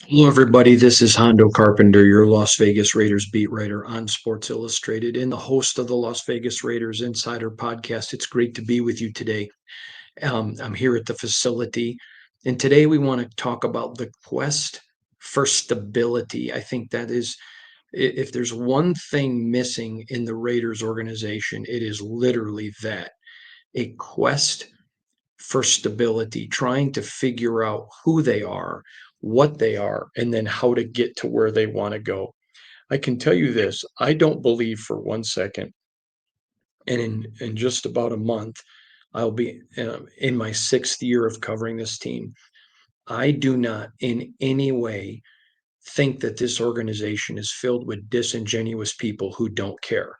Hello, everybody. This is Hondo Carpenter, your Las Vegas Raiders beat writer on Sports Illustrated and the host of the Las Vegas Raiders Insider podcast. It's great to be with you today. I'm here at the facility, and today we want to talk about the quest for stability. I think that is, if there's one thing missing in the Raiders organization, it is literally that a quest for stability, trying to figure out who they are, what they are, and then how to get to where they want to go. I can tell you this, I don't believe for one second, and in just about a month, I'll be in my sixth year of covering this team. I do not in any way think that this organization is filled with disingenuous people who don't care.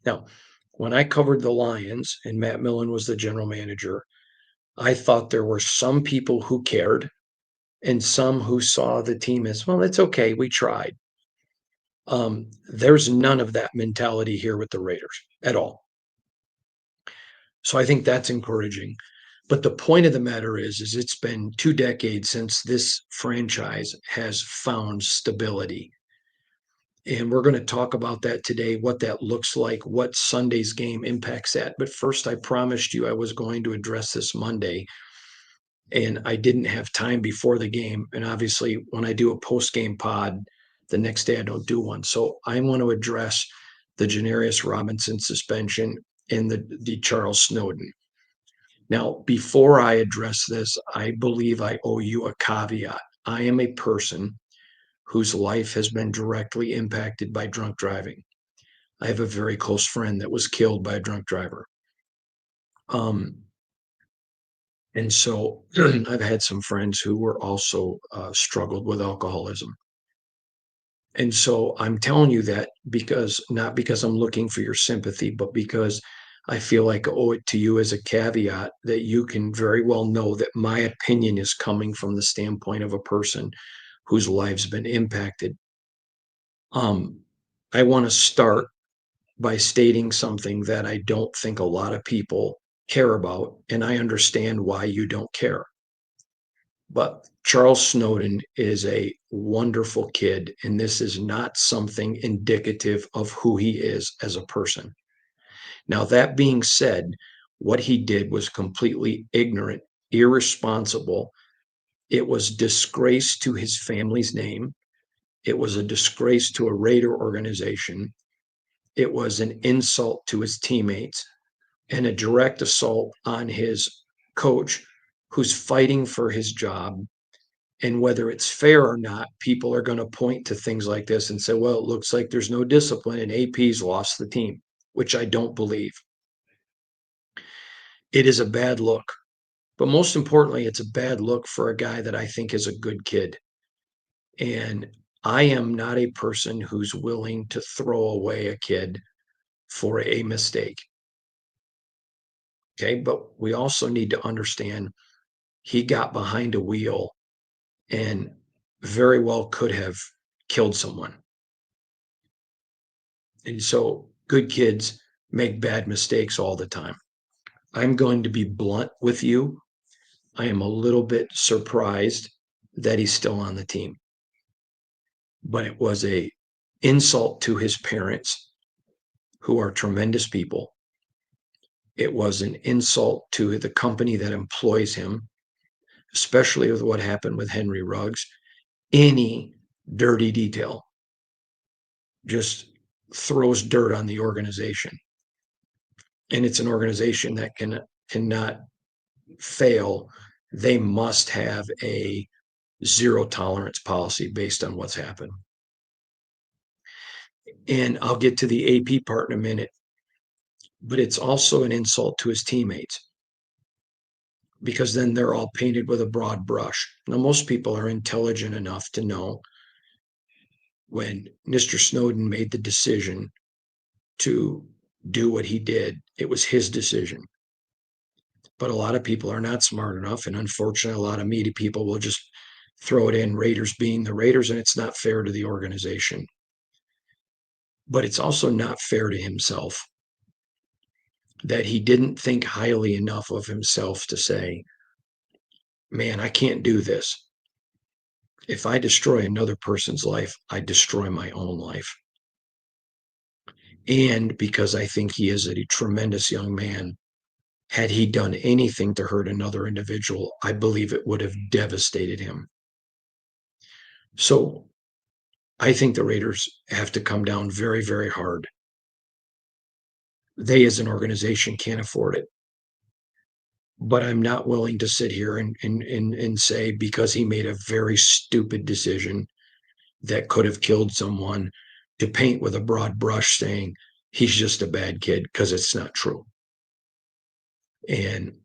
Now, when I covered the Lions and Matt Millen was the general manager, I thought there were some people who cared and some who saw the team as, well, it's okay, we tried. There's none of that mentality here with the Raiders at all. So I think that's encouraging. But the point of the matter is it's been 2 decades since this franchise has found stability. And we're going to talk about that today, what that looks like, what Sunday's game impacts that. But first, I promised you I was going to address this Monday, and I didn't have time before the game. And obviously, when I do a post game pod, the next day I don't do one. So I want to address the Janarius Robinson suspension and the Charles Snowden. Now, before I address this, I believe I owe you a caveat. I am a person whose life has been directly impacted by drunk driving. I have a very close friend that was killed by a drunk driver. Um, and so I've had some friends who were also struggled with alcoholism. And so I'm telling you that because not because I'm looking for your sympathy, but because I feel like I owe it to you as a caveat that you can very well know that my opinion is coming from the standpoint of a person whose life's been impacted. Um, I want to start by stating something that I don't think a lot of people care about, and I understand why you don't care. But Charles Snowden is a wonderful kid, and this is not something indicative of who he is as a person. Now, that being said, what he did was completely ignorant, irresponsible. It was disgrace to his family's name. It was a disgrace to a Raider organization. It was an insult to his teammates and a direct assault on his coach who's fighting for his job. And whether it's fair or not, people are going to point to things like this and say, well, it looks like there's no discipline and AP's lost the team, which I don't believe. It is a bad look. But most importantly, it's a bad look for a guy that I think is a good kid. And I am not a person who's willing to throw away a kid for a mistake. Okay. But we also need to understand he got behind a wheel and very well could have killed someone. And so good kids make bad mistakes all the time. I'm going to be blunt with you. I am a little bit surprised that he's still on the team. But it was a insult to his parents, who are tremendous people. It was an insult to the company that employs him, especially with what happened with Henry Ruggs. Any dirty detail just throws dirt on the organization. And it's an organization that cannot fail. They must have a zero tolerance policy based on what's happened. And I'll get to the AP part in a minute, but it's also an insult to his teammates because then they're all painted with a broad brush. Now, most people are intelligent enough to know when Mr. Snowden made the decision to do what he did, it was his decision. But a lot of people are not smart enough. And unfortunately, a lot of media people will just throw it in Raiders being the Raiders, and it's not fair to the organization. But it's also not fair to himself that he didn't think highly enough of himself to say, man, I can't do this. If I destroy another person's life, I destroy my own life. And because I think he is a tremendous young man, had he done anything to hurt another individual, I believe it would have devastated him. So I think the Raiders have to come down very, very hard. They, as an organization, can't afford it. But I'm not willing to sit here and say because he made a very stupid decision that could have killed someone, to paint with a broad brush saying he's just a bad kid, because it's not true. And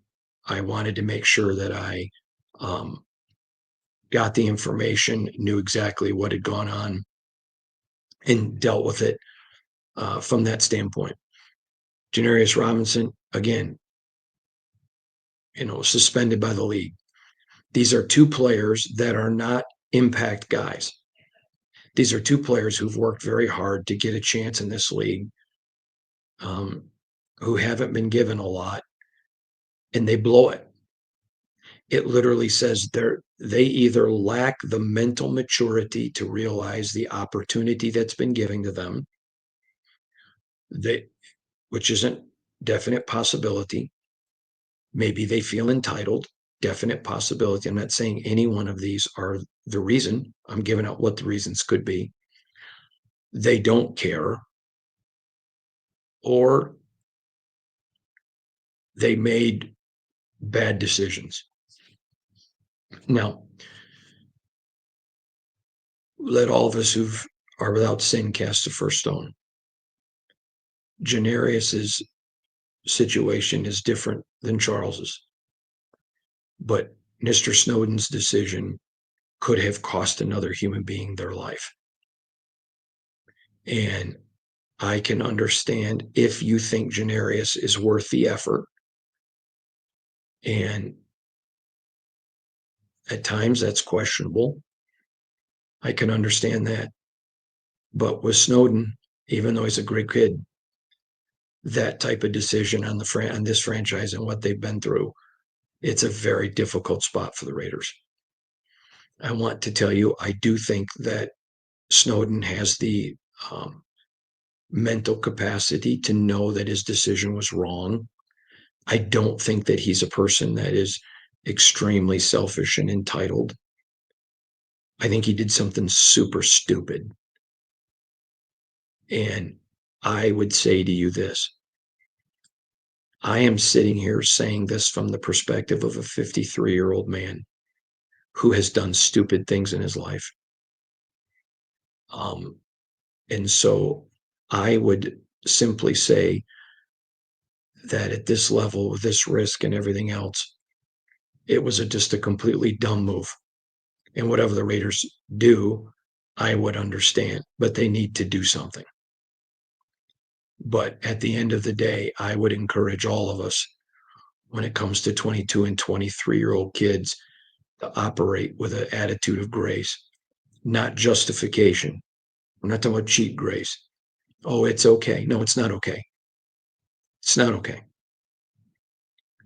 I wanted to make sure that I um, got the information, knew exactly what had gone on, and dealt with it from that standpoint. Janarius Robinson, again, suspended by the league. These are two players that are not impact guys. These are two players who've worked very hard to get a chance in this league, um, who haven't been given a lot, and they blow it. It literally says they either lack the mental maturity to realize the opportunity that's been given to them, they, which isn't definite possibility. Maybe they feel entitled, definite possibility. I'm not saying any one of these are the reason. I'm giving out what the reasons could be. They don't care, or they made bad decisions. Now, let all of us who are without sin cast the first stone. Janarius's situation is different than Charles's, but Mr. Snowden's decision could have cost another human being their life. And I can understand if you think Janarius is worth the effort. And at times that's questionable. I can understand that. But with Snowden, even though he's a great kid, that type of decision on this franchise and what they've been through, it's a very difficult spot for the Raiders. I want to tell you, I do think that Snowden has the mental capacity to know that his decision was wrong. I don't think that he's a person that is extremely selfish and entitled. I think he did something super stupid. And I would say to you this: I am sitting here saying this from the perspective of a 53-year-old man who has done stupid things in his life. And so I would simply say that at this level, with this risk and everything else, it was just a completely dumb move. And whatever the Raiders do, I would understand, but they need to do something. But at the end of the day, I would encourage all of us, when it comes to 22 and 23-year-old kids, to operate with an attitude of grace, not justification. We're not talking about cheap grace. Oh, it's okay. No, it's not okay. It's not okay.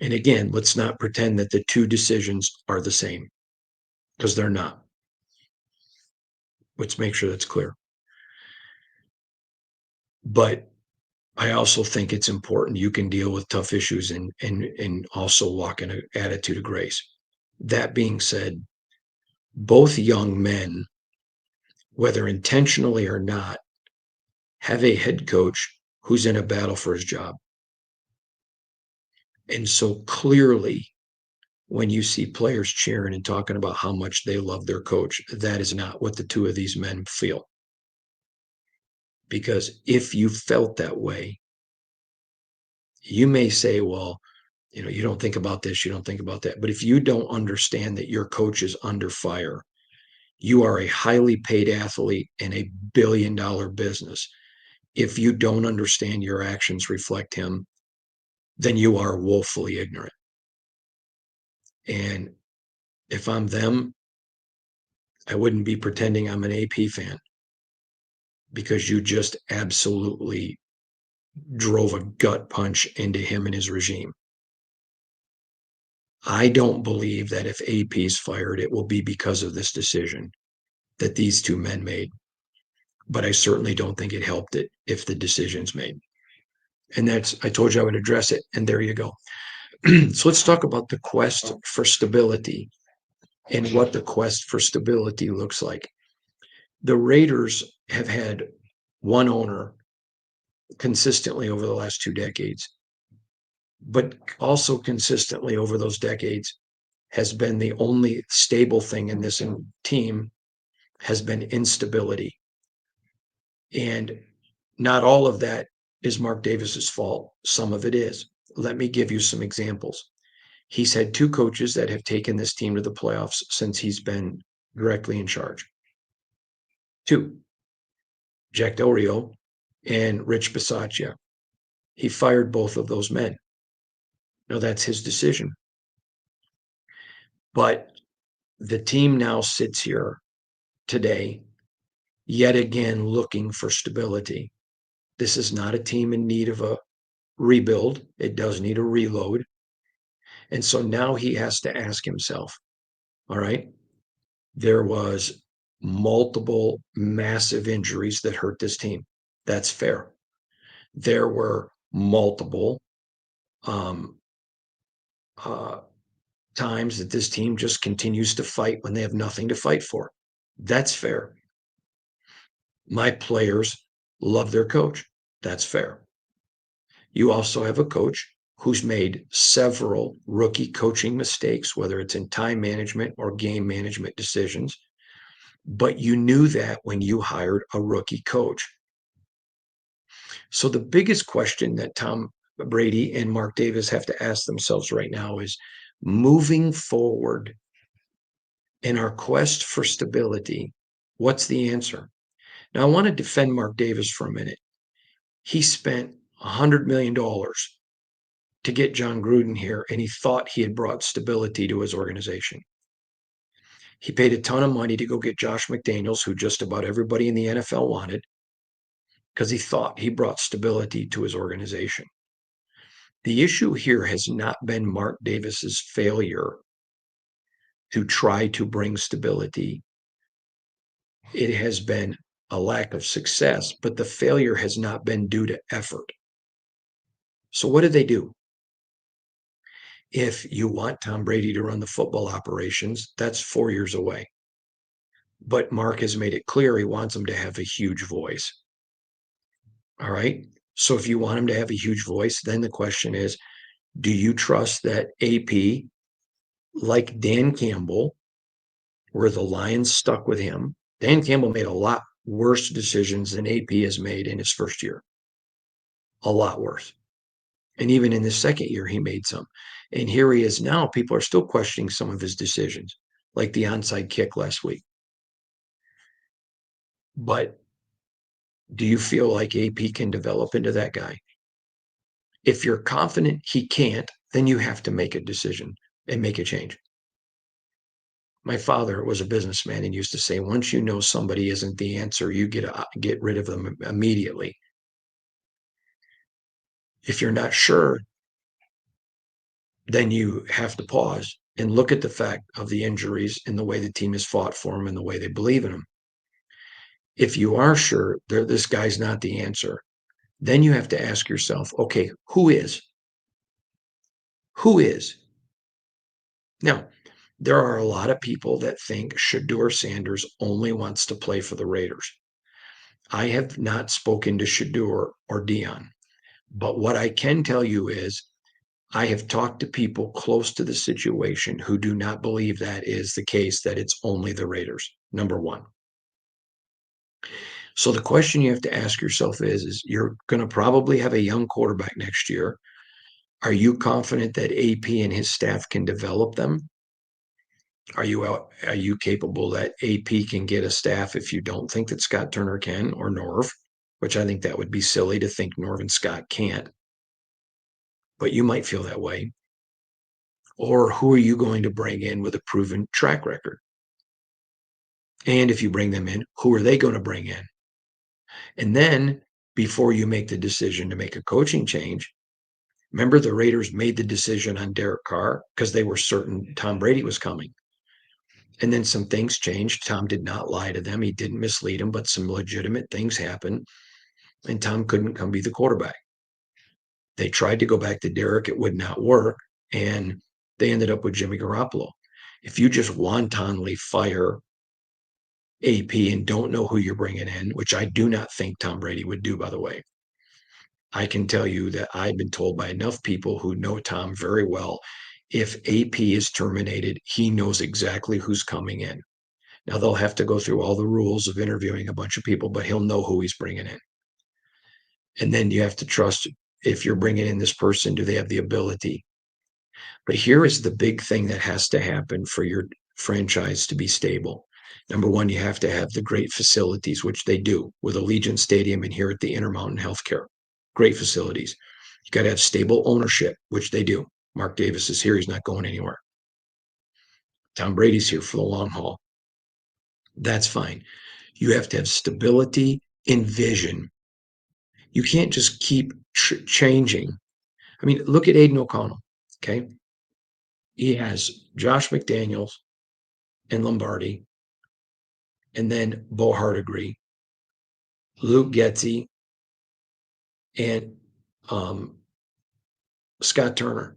And again, let's not pretend that the two decisions are the same, because they're not. Let's make sure that's clear. But I also think it's important you can deal with tough issues and also walk in an attitude of grace. That being said, both young men, whether intentionally or not, have a head coach who's in a battle for his job. And so clearly, when you see players cheering and talking about how much they love their coach, that is not what the two of these men feel. Because if you felt that way, you may say, well, you don't think about this, you don't think about that. But if you don't understand that your coach is under fire, you are a highly paid athlete in a billion-dollar business. If you don't understand your actions reflect him, then you are woefully ignorant. And if I'm them, I wouldn't be pretending I'm an AP fan, because you just absolutely drove a gut punch into him and his regime. I don't believe that if AP's fired, it will be because of this decision. that these two men made, but I certainly don't think it helped it if the decision's made. And I told you I would address it, and there you go. So let's talk about the quest for stability and what the quest for stability looks like. The Raiders have had one owner consistently over the last 2 decades, but also consistently over those decades has been the only stable thing in this team has been instability. And not all of that is Mark Davis's fault. Some of it is. Let me give you some examples. He's had two coaches that have taken this team to the playoffs since he's been directly in charge. Two, Jack Del Rio and Rich Bisaccia. He fired both of those men. Now, that's his decision. But the team now sits here today, yet again looking for stability. This is not a team in need of a rebuild. It does need a reload. And so now he has to ask himself, all right, there was multiple massive injuries that hurt this team. That's fair. There were multiple uh, times that this team just continues to fight when they have nothing to fight for. That's fair. My players love their coach. That's fair. You also have a coach who's made several rookie coaching mistakes, whether it's in time management or game management decisions. But you knew that when you hired a rookie coach. So the biggest question that Tom Brady and Mark Davis have to ask themselves right now is moving forward in our quest for stability, what's the answer? Now, I want to defend Mark Davis for a minute. He spent $100 million to get John Gruden here, and he thought he had brought stability to his organization. He paid a ton of money to go get Josh McDaniels, who just about everybody in the NFL wanted, because he thought he brought stability to his organization. The issue here has not been Mark Davis's failure to try to bring stability. It has been a lack of success, but the failure has not been due to effort. So what do? If you want Tom Brady to run the football operations, that's 4 years away. But Mark has made it clear he wants him to have a huge voice. All right. So if you want him to have a huge voice, then the question is, do you trust that AP, like Dan Campbell, where the Lions stuck with him? Dan Campbell made a lot worse decisions than AP has made in his first year. A lot worse. And even in the second year, he made some. And here he is now. People are still questioning some of his decisions, like the onside kick last week. But do you feel like AP can develop into that guy? If you're confident he can't, then you have to make a decision and make a change. My father was a businessman and used to say, once you know somebody isn't the answer, you get rid of them immediately. If you're not sure, then you have to pause and look at the fact of the injuries and the way the team has fought for them and the way they believe in them. If you are sure this guy's not the answer, then you have to ask yourself, okay, who is? Who is? Now, there are a lot of people that think Shedeur Sanders only wants to play for the Raiders. I have not spoken to Shedeur or Dion, but what I can tell you is I have talked to people close to the situation who do not believe that is the case, that it's only the Raiders, number one. So the question you have to ask yourself is you're going to probably have a young quarterback next year. Are you confident that AP and his staff can develop them? Are you capable that AP can get a staff if you don't think that Scott Turner can, or Norv, which I think that would be silly to think Norv and Scott can't, but you might feel that way. Or who are you going to bring in with a proven track record? And if you bring them in, who are they going to bring in? And then before you make the decision to make a coaching change, remember the Raiders made the decision on Derek Carr because they were certain Tom Brady was coming. And then some things changed. Tom did not lie to them. He didn't mislead them, but some legitimate things happened. And Tom couldn't come be the quarterback. They tried to go back to Derek. It would not work. And they ended up with Jimmy Garoppolo. If you just wantonly fire AP and don't know who you're bringing in, which I do not think Tom Brady would do, by the way, I can tell you that I've been told by enough people who know Tom very well, if AP is terminated, he knows exactly who's coming in. Now they'll have to go through all the rules of interviewing a bunch of people, but he'll know who he's bringing in. And then you have to trust, if you're bringing in this person, do they have the ability? But here is the big thing that has to happen for your franchise to be stable. Number one, you have to have the great facilities, which they do with Allegiant Stadium and here at the Intermountain Healthcare. Great facilities. You got to have stable ownership, which they do. Mark Davis is here. He's not going anywhere. Tom Brady's here for the long haul. That's fine. You have to have stability in vision. You can't just keep changing. I mean, look at Aiden O'Connell. Okay. He has Josh McDaniels and Lombardi, and then Bo Hardigree, Luke Getzey, and um, Scott Turner.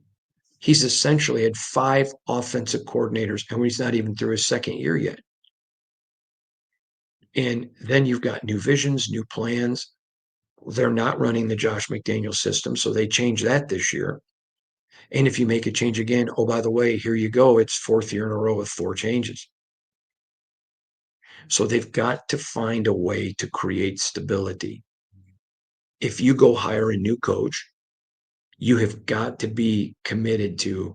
He's essentially had 5 offensive coordinators, and he's not even through his second year yet. And then you've got new visions, new plans. They're not running the Josh McDaniel system, so they changed that this year. And if you make a change again, oh, by the way, here you go. It's 4th year in a row with 4 changes. So they've got to find a way to create stability. If you go hire a new coach, you have got to be committed to,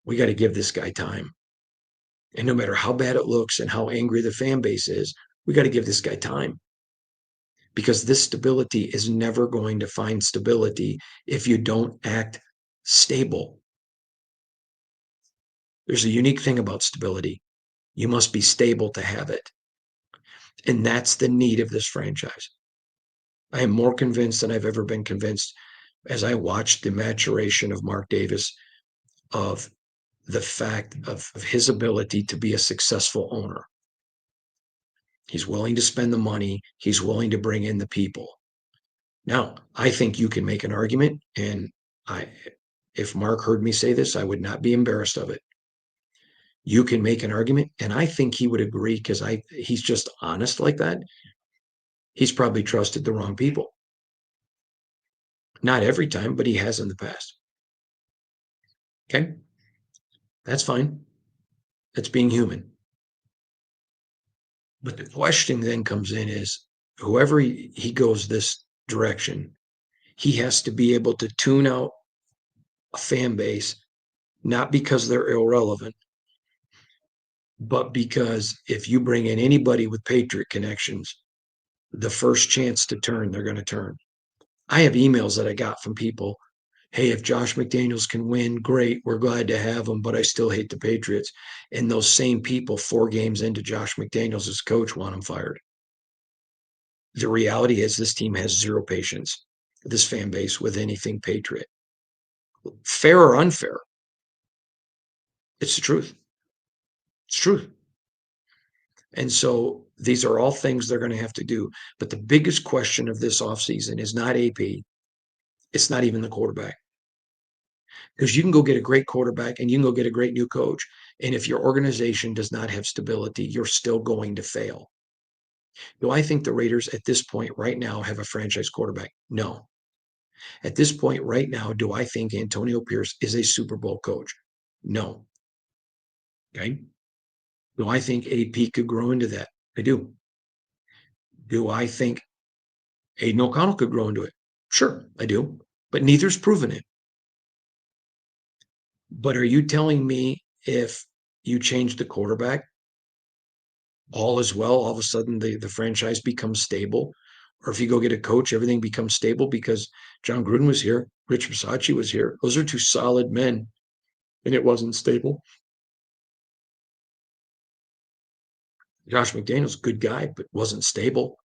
we got to give this guy time. And no matter how bad it looks and how angry the fan base is, we got to give this guy time. Because this stability is never going to find stability if you don't act stable. There's a unique thing about stability. You must be stable to have it. And that's the need of this franchise. I am more convinced than I've ever been convinced as I watched the maturation of Mark Davis, of the fact of his ability to be a successful owner. He's willing to spend the money. He's willing to bring in the people. Now, I think you can make an argument, and if Mark heard me say this, I would not be embarrassed of it. You can make an argument, and I think he would agree because he's just honest like that. He's probably trusted the wrong people. Not every time, but he has in the past. Okay, that's fine. That's being human. But the question then comes in is, whoever he goes this direction, he has to be able to tune out a fan base, not because they're irrelevant, but because if you bring in anybody with Patriot connections, the first chance to turn, they're going to turn. I have emails that I got from people. Hey, if Josh McDaniels can win, great. We're glad to have him, but I still hate the Patriots. And those same people, 4 games into Josh McDaniels as coach, want him fired. The reality is this team has zero patience, this fan base, with anything Patriot. Fair or unfair, it's the truth. It's truth. And so these are all things they're going to have to do. But the biggest question of this offseason is not AP. It's not even the quarterback. Because you can go get a great quarterback and you can go get a great new coach. And if your organization does not have stability, you're still going to fail. Do I think the Raiders at this point right now have a franchise quarterback? No. At this point right now, do I think Antonio Pierce is a Super Bowl coach? No. Okay. Do I think AP could grow into that? I do. Do I think Aiden O'Connell could grow into it? Sure, I do. But neither's proven it. But are you telling me if you change the quarterback, all is well, all of a sudden the franchise becomes stable? Or if you go get a coach, everything becomes stable because John Gruden was here, Rich Bisaccia was here. Those are 2 solid men, and it wasn't stable. Josh McDaniels, good guy, but wasn't stable.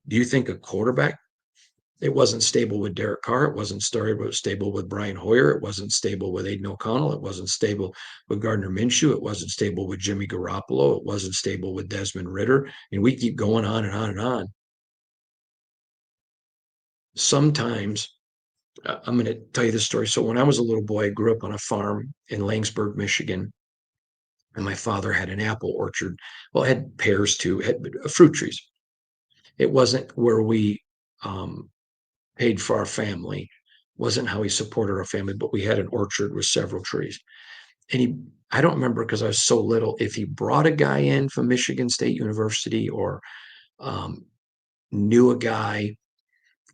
Do you think a quarterback It wasn't stable with Derek Carr. It wasn't stable with Brian Hoyer. It wasn't stable with Aiden O'Connell. It wasn't stable with Gardner Minshew. It wasn't stable with Jimmy Garoppolo. It wasn't stable with Desmond Ritter. And we keep going on and on and on. Sometimes I'm going to tell you this story. So when I was a little boy, I grew up on a farm in Langsburg, Michigan, and my father had an apple orchard. Well, it had pears too, had fruit trees. It wasn't where we paid for our family, wasn't how he supported our family, but we had an orchard with several trees. And I don't remember because I was so little, if he brought a guy in from Michigan State University or um, knew a guy,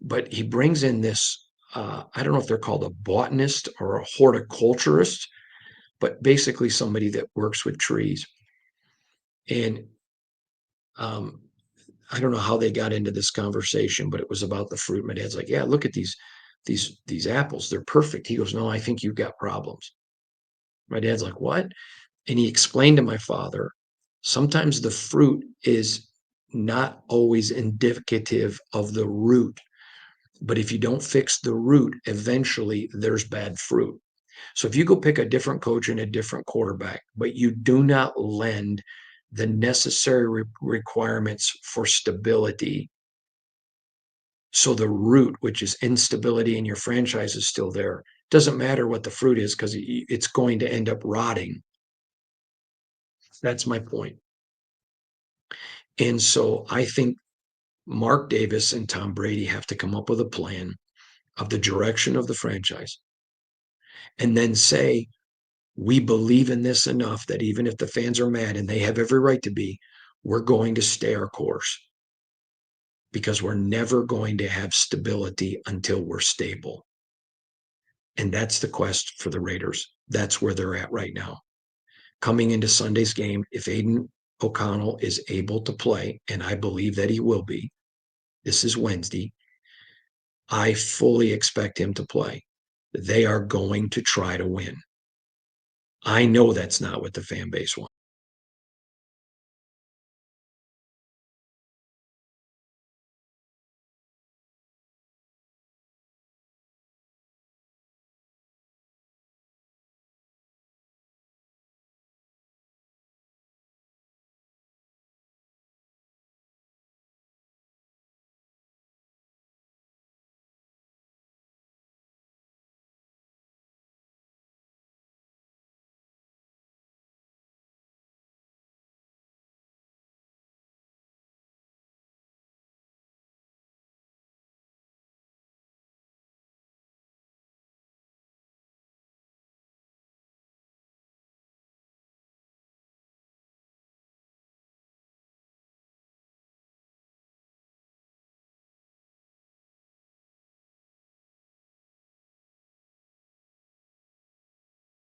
but he brings in this, I don't know if they're called a botanist or a horticulturist, but basically somebody that works with trees. And um, I don't know how they got into this conversation, but it was about the fruit. My dad's like, "Yeah, look at these apples. They're perfect." He goes, "No, I think you've got problems." My dad's like, "What?" And he explained to my father, sometimes the fruit is not always indicative of the root, but if you don't fix the root, eventually there's bad fruit. So if you go pick a different coach and a different quarterback, but you do not lend the necessary requirements for stability, so the root, which is instability in your franchise, is still there. Doesn't matter what the fruit is because it's going to end up rotting. That's my point. And so I think Mark Davis and Tom Brady have to come up with a plan of the direction of the franchise and then say, we believe in this enough that even if the fans are mad, and they have every right to be, we're going to stay our course because we're never going to have stability until we're stable. And that's the quest for the Raiders. That's where they're at right now. Coming into Sunday's game, if Aiden O'Connell is able to play, and I believe that he will be, this is Wednesday, I fully expect him to play. They are going to try to win. I know that's not what the fan base wants.